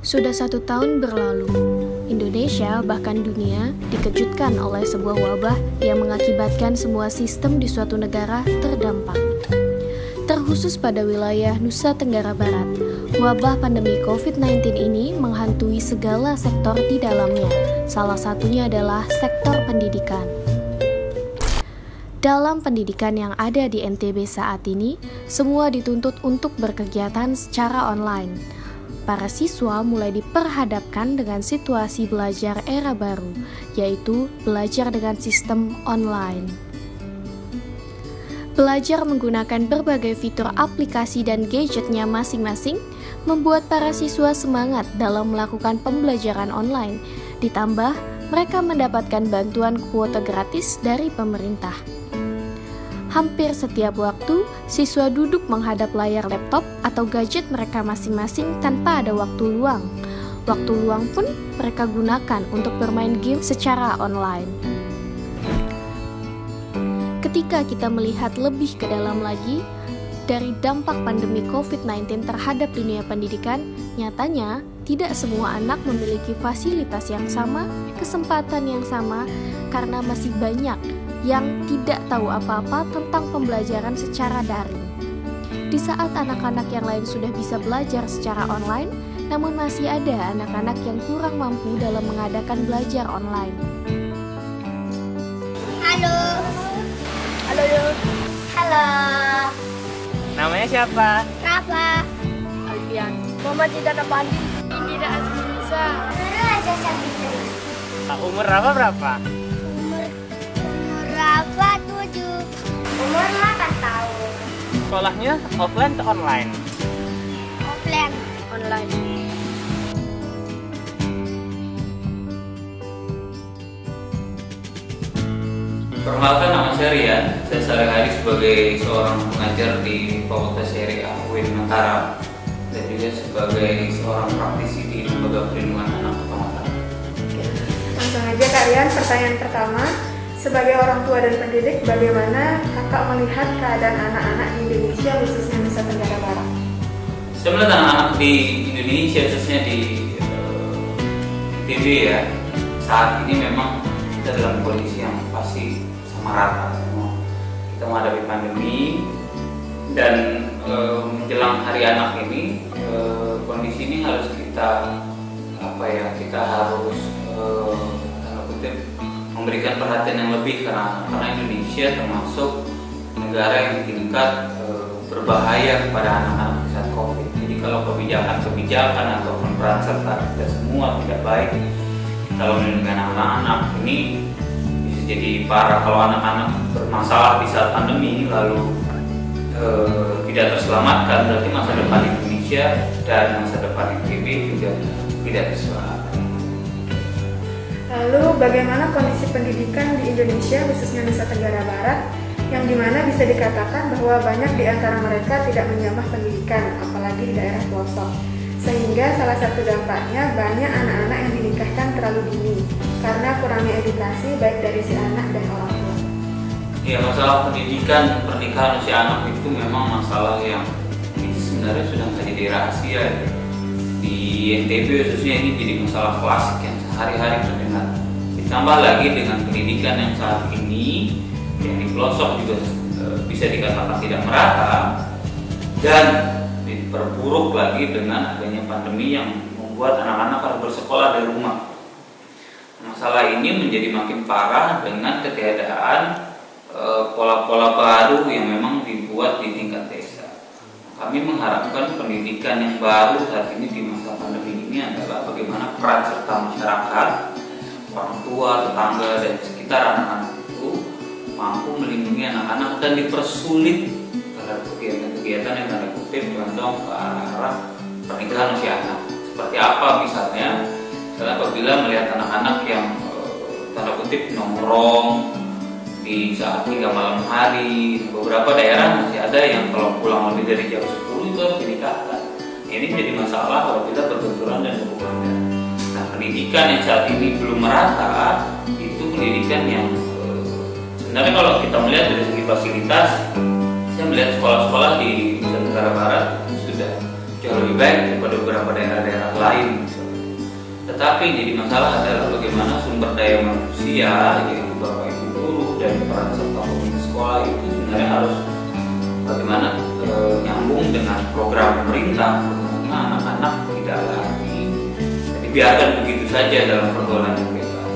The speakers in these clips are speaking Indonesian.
Sudah 1 tahun berlalu, Indonesia bahkan dunia dikejutkan oleh sebuah wabah yang mengakibatkan semua sistem di suatu negara terdampak. Terkhusus pada wilayah Nusa Tenggara Barat, wabah pandemi COVID-19 ini menghantui segala sektor di dalamnya. Salah satunya adalah sektor pendidikan. Dalam pendidikan yang ada di NTB saat ini, semua dituntut untuk berkegiatan secara online. Para siswa mulai diperhadapkan dengan situasi belajar era baru, yaitu belajar dengan sistem online. Belajar menggunakan berbagai fitur aplikasi dan gadgetnya masing-masing membuat para siswa semangat dalam melakukan pembelajaran online. Ditambah, mereka mendapatkan bantuan kuota gratis dari pemerintah. Hampir setiap waktu, siswa duduk menghadap layar laptop atau gadget mereka masing-masing tanpa ada waktu luang. Waktu luang pun mereka gunakan untuk bermain game secara online. Ketika kita melihat lebih ke dalam lagi, dari dampak pandemi COVID-19 terhadap dunia pendidikan, nyatanya tidak semua anak memiliki fasilitas yang sama, kesempatan yang sama, karena masih banyak yang tidak tahu apa-apa tentang pembelajaran secara daring. Di saat anak-anak yang lain sudah bisa belajar secara online, namun masih ada anak-anak yang kurang mampu dalam mengadakan belajar online. Halo. Halo, Yud. Halo. Namanya siapa? Rafa. Alfian. Muhammad Zidane Pandi. Indira Azminisa. Nurul Aza Sabitri. Umur Rafa berapa? Rafa 7. Umur 8 tahun. Sekolahnya offline atau online? Offline. Online. Perkenalkan, nama saya Rian. Saya sehari-hari sebagai seorang pengajar di Fakultas Syariah UIN Mataram dan juga sebagai seorang praktisi di Lembaga Perlindungan Anak Kota Mataram. Langsung aja Kak Rian, pertanyaan pertama. Sebagai orang tua dan pendidik, bagaimana kakak melihat keadaan anak-anak di Indonesia khususnya Nusa Tenggara Barat? Saya melihat anak-anak di Indonesia khususnya di NTB ya, saat ini memang kita dalam kondisi yang pasti sama rata semua. Kita menghadapi pandemi dan menjelang Hari Anak ini kondisi ini harus kita kita harus memberikan perhatian yang lebih karena Indonesia termasuk negara yang tingkat berbahaya kepada anak-anak saat COVID. Jadi kalau kebijakan ataupun peran serta kita semua tidak baik kalau melindungi anak-anak ini bisa jadi parah. Kalau anak-anak bermasalah di saat pandemi lalu tidak terselamatkan, berarti masa depan Indonesia dan masa depan NTB juga tidak terselamatkan. Lalu bagaimana kondisi pendidikan di Indonesia khususnya Nusa Tenggara Barat yang dimana bisa dikatakan bahwa banyak di antara mereka tidak menjamah pendidikan, apalagi di daerah pelosok. Sehingga salah satu dampaknya banyak anak-anak yang dinikahkan terlalu dini karena kurangnya edukasi baik dari si anak dan orang tua. Ya, masalah pendidikan pernikahan usia anak itu memang masalah yang itu sebenarnya sudah menjadi rahasia di NTB khususnya. Ini jadi masalah klasik yang sehari-hari terdengar. Ditambah lagi dengan pendidikan yang saat ini yang di pelosok juga bisa dikatakan tidak merata dan diperburuk lagi dengan adanya pandemi yang membuat anak-anak harus bersekolah dari rumah. Masalah ini menjadi makin parah dengan ketiadaan pola-pola baru yang memang dibuat di tingkat desa. Kami mengharapkan pendidikan yang baru saat ini di masa pandemi ini adalah bagaimana peran serta masyarakat, orang tua, tetangga, dan sekitar anak-anak itu mampu melindungi anak-anak dan dipersulit terhadap kegiatan-kegiatan yang tanda kutip condong ke arah pernikahan usia anak. Seperti apa misalnya apabila melihat anak-anak yang tanda kutip nongkrong di saat 3 malam hari. Beberapa daerah masih ada yang kalau pulang lebih dari jam 10 itu harus dinikahkan. Ini menjadi masalah kalau kita berbenturan dan berhubungan. Nah, pendidikan yang saat ini belum merata itu pendidikan yang sebenarnya kalau kita melihat dari segi fasilitas, saya melihat sekolah-sekolah di Nusa Tenggara Barat sudah jauh lebih baik daripada beberapa daerah-daerah lain. Tetapi yang jadi masalah adalah bagaimana sumber daya manusia, yaitu bapak ibu guru dan peran serta pemimpin sekolah itu sebenarnya harus bagaimana nyambung dengan program pemerintah, bagaimana anak-anak tidak lagi dibiarkan begitu saja dalam pergaulan yang bebas.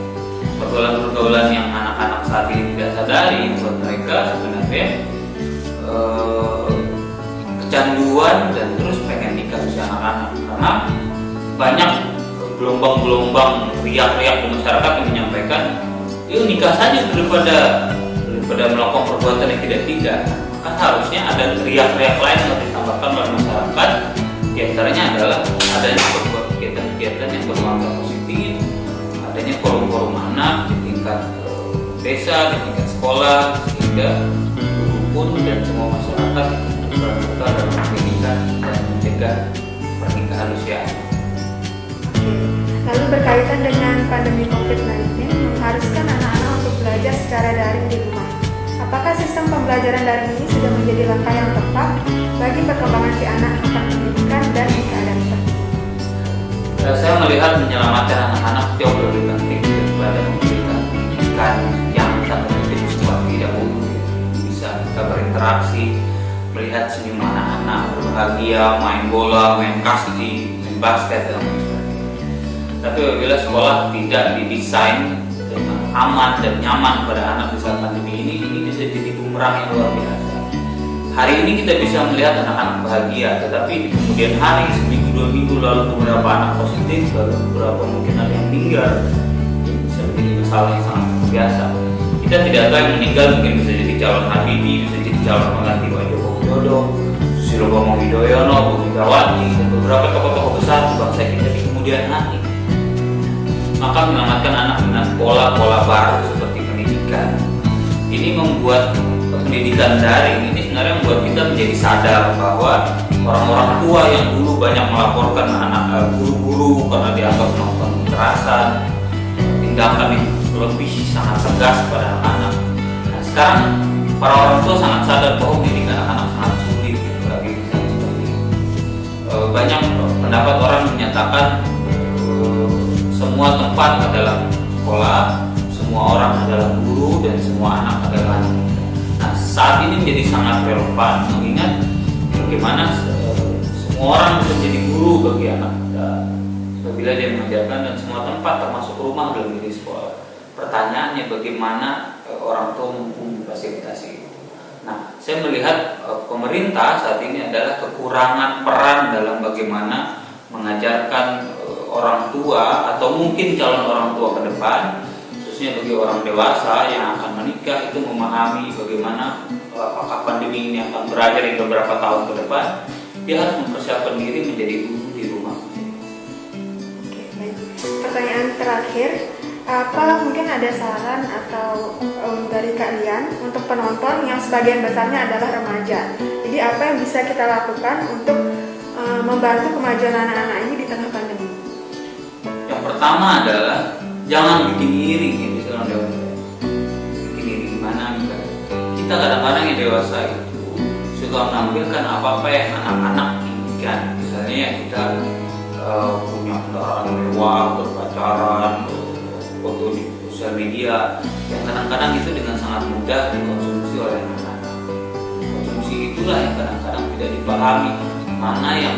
Pergaulan-pergaulan yang anak-anak saat ini tidak sadari buat mereka sebenarnya kecanduan dan terus pengen nikah usia anak-anak, karena banyak gelombang-gelombang riak-riak di masyarakat yang menyampaikan yuk nikah saja daripada melakukan perbuatan yang tidak. Maka harusnya ada riak-riak lain yang ditambahkan oleh masyarakat. Di antaranya adalah adanya kegiatan-kegiatan yang bernuansa positif, adanya forum-forum anak di tingkat desa, di tingkat sekolah, sehingga guru pun dan semua masyarakat berserta dalam pendidikan dan mencegah pernikahan usia. Lalu berkaitan dengan pandemi COVID-19 mengharuskan anak-anak untuk belajar secara daring di rumah. Apakah sistem pembelajaran daring ini sudah menjadi langkah yang tepat bagi perkembangan si anak akan pendidikan dan keadaan seperti ini? Saya melihat menyelamatkan anak-anak jauh lebih penting daripada memberikan pendidikan yang tanda kutip seperti dahulu. Bisa kita berinteraksi, melihat senyum anak-anak berbahagia, main bola, main kasti, main basket dan sebagainya. Tapi apabila sekolah tidak didesain dengan aman dan nyaman pada anak di saat pandemi ini bisa jadi bumerang yang luar biasa. Hari ini kita bisa melihat anak-anak bahagia, tetapi di kemudian hari, seminggu, 2 minggu lalu beberapa anak positif, lalu beberapa mungkin ada yang meninggal. Ini bisa menjadi masalah yang sangat biasa. Kita tidak tahu yang meninggal mungkin bisa jadi calon Habibie, bisa jadi calon pengganti Pak Joko Widodo, Susilo Bambang Yudhoyono, Bu Megawati, dan beberapa tokoh-tokoh besar di bangsa kita di kemudian hari. Maka menyelamatkan anak dengan pola-pola baru seperti pendidikan. Ini membuat pendidikan daring ini sebenarnya membuat kita menjadi sadar bahwa orang-orang tua yang dulu banyak melaporkan anak guru-guru karena dianggap melakukan kekerasan, tindakan yang lebih sangat tegas pada anak-anak. Nah, sekarang para orang tua sangat sadar bahwa pendidikan anak-anak sangat sulit bagi kita seperti ini. Banyak pendapat orang menyatakan semua tempat adalah sekolah, semua orang adalah guru, dan semua anak adalah anak. Nah, saat ini menjadi sangat relevan mengingat bagaimana semua orang bisa menjadi guru bagi anak kita apabila dia mengajarkan, dan semua tempat termasuk rumah adalah menjadi sekolah. Pertanyaannya bagaimana orang tua memfasilitasi itu. Nah, saya melihat pemerintah saat ini adalah kekurangan peran dalam bagaimana mengajarkan orang tua atau mungkin calon orang tua ke depan, khususnya bagi orang dewasa yang akan menikah, itu memahami bagaimana apakah pandemi ini akan berakhir hingga beberapa tahun ke depan. Dia harus mempersiapkan diri menjadi guru di rumah. Oke, baik. Pertanyaan terakhir, apa mungkin ada saran atau dari kalian untuk penonton yang sebagian besarnya adalah remaja? Jadi apa yang bisa kita lakukan untuk membantu kemajuan anak-anak ini di tengah pandemi? Yang pertama adalah jangan bikin iri, gitu. Bikin iri gimana? Kita kadang-kadang yang dewasa itu suka menampilkan apa-apa yang anak-anak inginkan. Misalnya ya kita punya kendaraan mewah, berpacaran, foto di sosial media, yang kadang-kadang itu dengan sangat mudah dikonsumsi oleh anak-anak. Konsumsi itulah yang kadang-kadang tidak dipahami, mana yang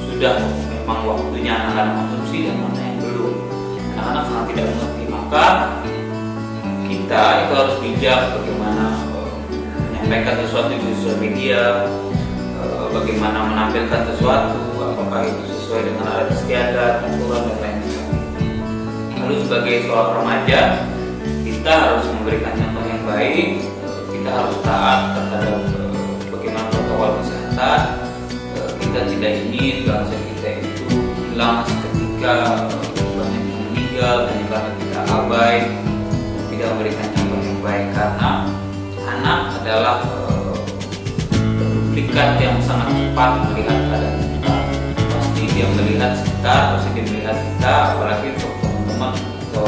sudah memang waktunya anak-anak konsumsi dan mana yang belum. Anak-anak sangat tidak mengerti, maka kita itu harus bijak bagaimana menyampaikan sesuatu di sosial media, bagaimana menampilkan sesuatu, apakah itu sesuai dengan adat istiadat, aturan dan lain sebagainya. Lalu sebagai seorang remaja, kita harus memberikan contoh yang baik, kita harus taat terhadap bagaimana protokol kesehatan. Kita tidak ingin bangsa kita itu hilang seketika, banyak yang meninggal hanya karena kita abai, tidak memberikan contoh yang baik, karena anak adalah duplikat yang sangat cepat melihat keadaan kita. Pasti dia melihat sekitar, pasti dia melihat kita, apalagi untuk teman-teman atau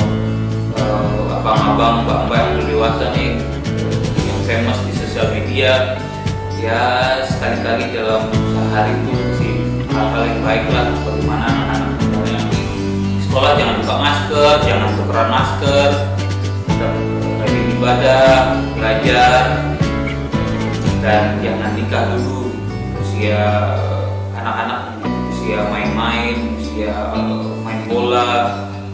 abang-abang, mbak-mbak yang udah dewasa nih, yang famous di sosial media. Ya sekali-kali dalam sehari itu sih hal-hal yang baik lah, bagaimana anak-anak sebenarnya di sekolah jangan buka masker, jangan tukeran masker, tetap rajin ibadah, belajar, dan jangan nikah dulu usia anak-anak, usia main-main, usia main bola,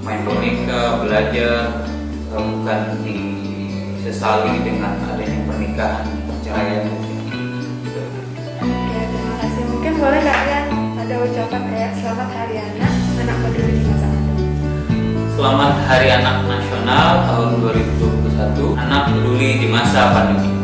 main boneka, belajar, bukan disesali dengan adanya pernikahan, perceraian. Oke, terima kasih. Mungkin boleh kalian ada ucapan kayak selamat hari anak, anak peduli di masa pandemi. Selamat Hari Anak Nasional tahun 2021, anak peduli di masa pandemi.